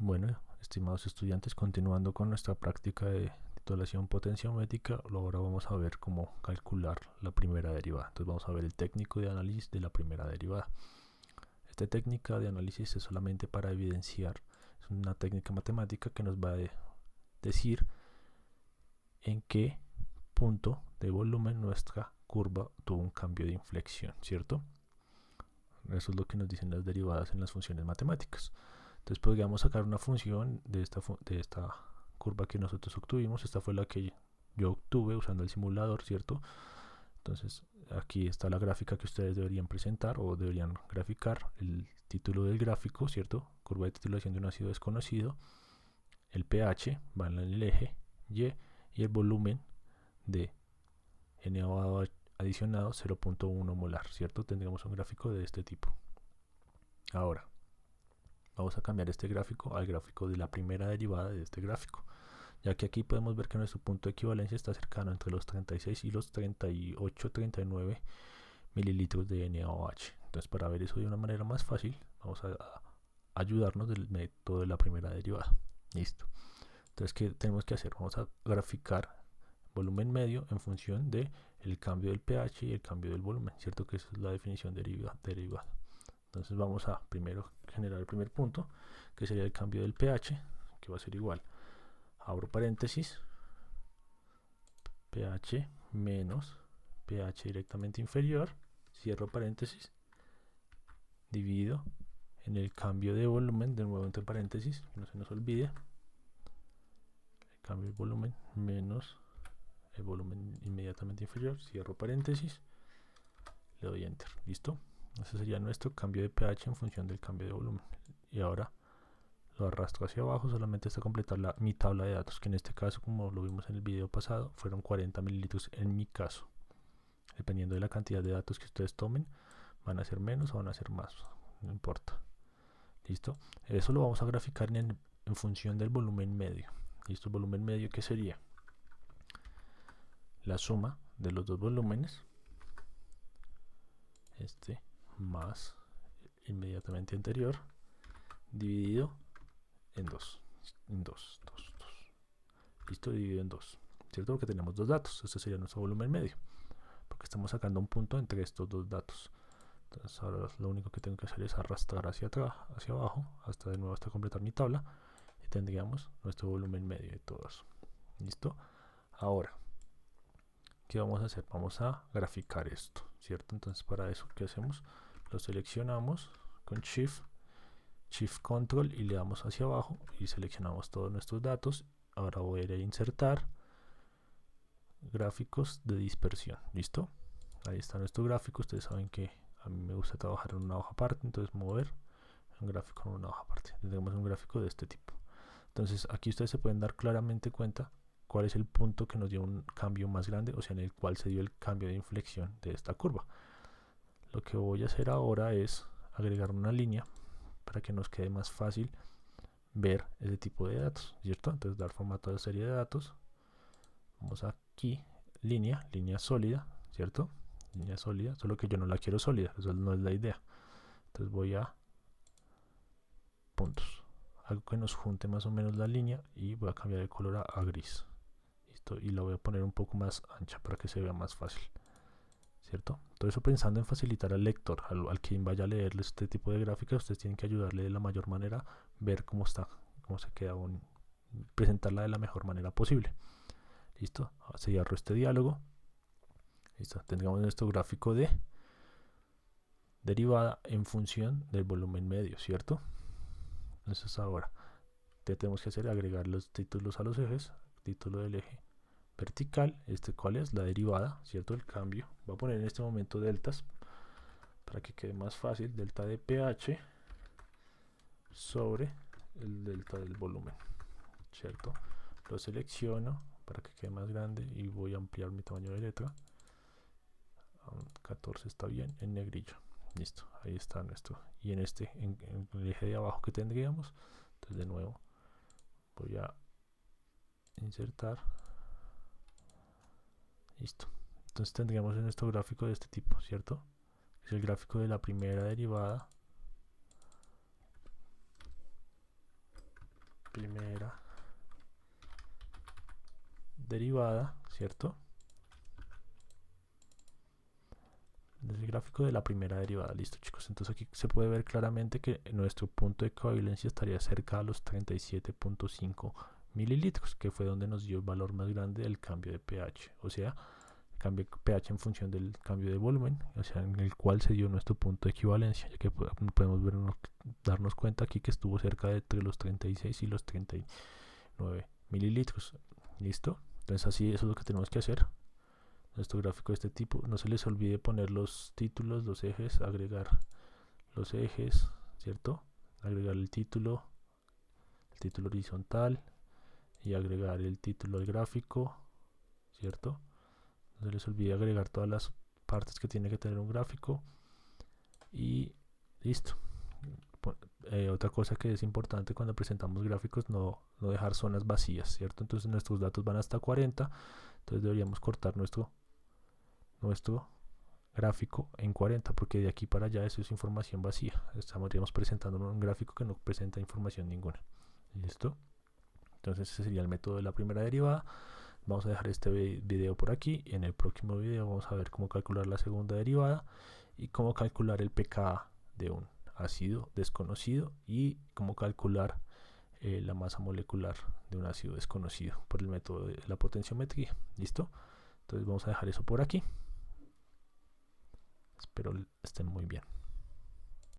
Bueno, estimados estudiantes, continuando con nuestra práctica de titulación potenciométrica, ahora vamos a ver cómo calcular la primera derivada. Entonces vamos a ver el técnico de análisis de la primera derivada. Esta técnica de análisis es solamente para evidenciar, es una técnica matemática que nos va a decir en qué punto de volumen nuestra curva tuvo un cambio de inflexión, ¿cierto? Eso es lo que nos dicen las derivadas en las funciones matemáticas. Entonces podríamos sacar una función de esta curva que nosotros obtuvimos. Esta fue la que yo obtuve usando el simulador, ¿cierto? Entonces aquí está la gráfica que ustedes deberían presentar o deberían graficar. El título del gráfico, ¿cierto? Curva de titulación de un ácido desconocido. El pH va en el eje Y y el volumen de N adicionado 0.1 molar, ¿cierto? Tendríamos un gráfico de este tipo. Ahora, vamos a cambiar este gráfico al gráfico de la primera derivada de este gráfico, ya que aquí podemos ver que nuestro punto de equivalencia está cercano entre los 36 y los 38-39 mililitros de NaOH. Entonces, para ver eso de una manera más fácil, vamos a ayudarnos del método de la primera derivada. Listo. Entonces, ¿qué tenemos que hacer? Vamos a graficar volumen medio en función de el cambio del pH y el cambio del volumen, ¿cierto? Que esa es la definición derivada. Entonces vamos a primero generar el primer punto, que sería el cambio del pH, que va a ser igual, abro paréntesis, pH menos pH directamente inferior, cierro paréntesis, dividido en el cambio de volumen, de nuevo entre paréntesis, que no se nos olvide, el cambio de volumen menos el volumen inmediatamente inferior, cierro paréntesis, le doy enter, listo. Ese sería nuestro cambio de pH en función del cambio de volumen. Y ahora lo arrastro hacia abajo solamente hasta completar mi tabla de datos, que en este caso, como lo vimos en el video pasado, fueron 40 mililitros en mi caso. Dependiendo de la cantidad de datos que ustedes tomen, van a ser menos o van a ser más, no importa. ¿Listo? Eso lo vamos a graficar en función del volumen medio. ¿Listo? El volumen medio, ¿qué sería? La suma de los dos volúmenes, este más inmediatamente anterior, dividido en 2. Listo, dividido en 2. ¿Cierto? Porque tenemos dos datos. Este sería nuestro volumen medio. Porque estamos sacando un punto entre estos dos datos. Entonces ahora lo único que tengo que hacer es arrastrar hacia atrás, hacia abajo, hasta de nuevo hasta completar mi tabla. Y tendríamos nuestro volumen medio de todo eso. ¿Listo? Ahora, ¿qué vamos a hacer? Vamos a graficar esto, ¿cierto? Entonces para eso, ¿qué hacemos? Lo seleccionamos con Shift Control y le damos hacia abajo y seleccionamos todos nuestros datos. Ahora voy a ir a insertar gráficos de dispersión. ¿Listo? Ahí está nuestro gráfico. Ustedes saben que a mí me gusta trabajar en una hoja aparte, entonces mover un gráfico en una hoja aparte. Tenemos un gráfico de este tipo. Entonces aquí ustedes se pueden dar claramente cuenta cuál es el punto que nos dio un cambio más grande, o sea, en el cual se dio el cambio de inflexión de esta curva. Lo que voy a hacer ahora es agregar una línea para que nos quede más fácil ver ese tipo de datos, ¿cierto? Entonces dar formato a la serie de datos. Vamos aquí, línea sólida, ¿cierto? Línea sólida, solo que yo no la quiero sólida, eso no es la idea. Entonces voy a puntos, algo que nos junte más o menos la línea, y voy a cambiar el color a gris. Listo, y la voy a poner un poco más ancha para que se vea más fácil, ¿cierto? Todo eso pensando en facilitar al lector, al quien vaya a leer este tipo de gráficas. Ustedes tienen que ayudarle de la mayor manera, ver cómo está, cómo se queda, presentarla de la mejor manera posible. Listo, cierro este diálogo. Listo, tendríamos nuestro gráfico de derivada en función del volumen medio, ¿cierto? Entonces ahora, ¿qué tenemos que hacer? Agregar los títulos a los ejes. Título del eje vertical, ¿cuál es? La derivada, ¿cierto? El cambio. Voy a poner en este momento deltas para que quede más fácil. Delta de pH sobre el delta del volumen, ¿cierto? Lo selecciono para que quede más grande y voy a ampliar mi tamaño de letra. 14 está bien, en negrillo. Listo, ahí está nuestro. Y en el eje de abajo que tendríamos, entonces de nuevo voy a insertar. Listo. Entonces tendríamos en nuestro gráfico de este tipo, ¿cierto? Es el gráfico de la primera derivada primera derivada, ¿cierto? El gráfico de la primera derivada, listo chicos. Entonces aquí se puede ver claramente que nuestro punto de equivalencia estaría cerca a los 37.5 mililitros, que fue donde nos dio el valor más grande del cambio de pH, o sea, cambio de pH en función del cambio de volumen, o sea, en el cual se dio nuestro punto de equivalencia, ya que podemos darnos cuenta aquí que estuvo cerca de entre los 36 y los 39 mililitros. ¿Listo? Entonces así eso es lo que tenemos que hacer. Nuestro gráfico de este tipo, no se les olvide poner los títulos, los ejes, agregar los ejes, ¿cierto? Agregar el título horizontal y agregar el título del gráfico, ¿cierto? No se les olvide agregar todas las partes que tiene que tener un gráfico y listo. Otra cosa que es importante cuando presentamos gráficos, no dejar zonas vacías, ¿cierto? Entonces nuestros datos van hasta 40, entonces deberíamos cortar nuestro gráfico en 40, porque de aquí para allá eso es información vacía. Estaríamos presentando un gráfico que no presenta información ninguna. ¿Listo? Entonces ese sería el método de la primera derivada. Vamos a dejar este video por aquí. En el próximo video vamos a ver cómo calcular la segunda derivada y cómo calcular el pKa de un ácido desconocido y cómo calcular la masa molecular de un ácido desconocido por el método de la potenciometría. ¿Listo? Entonces vamos a dejar eso por aquí. Espero estén muy bien.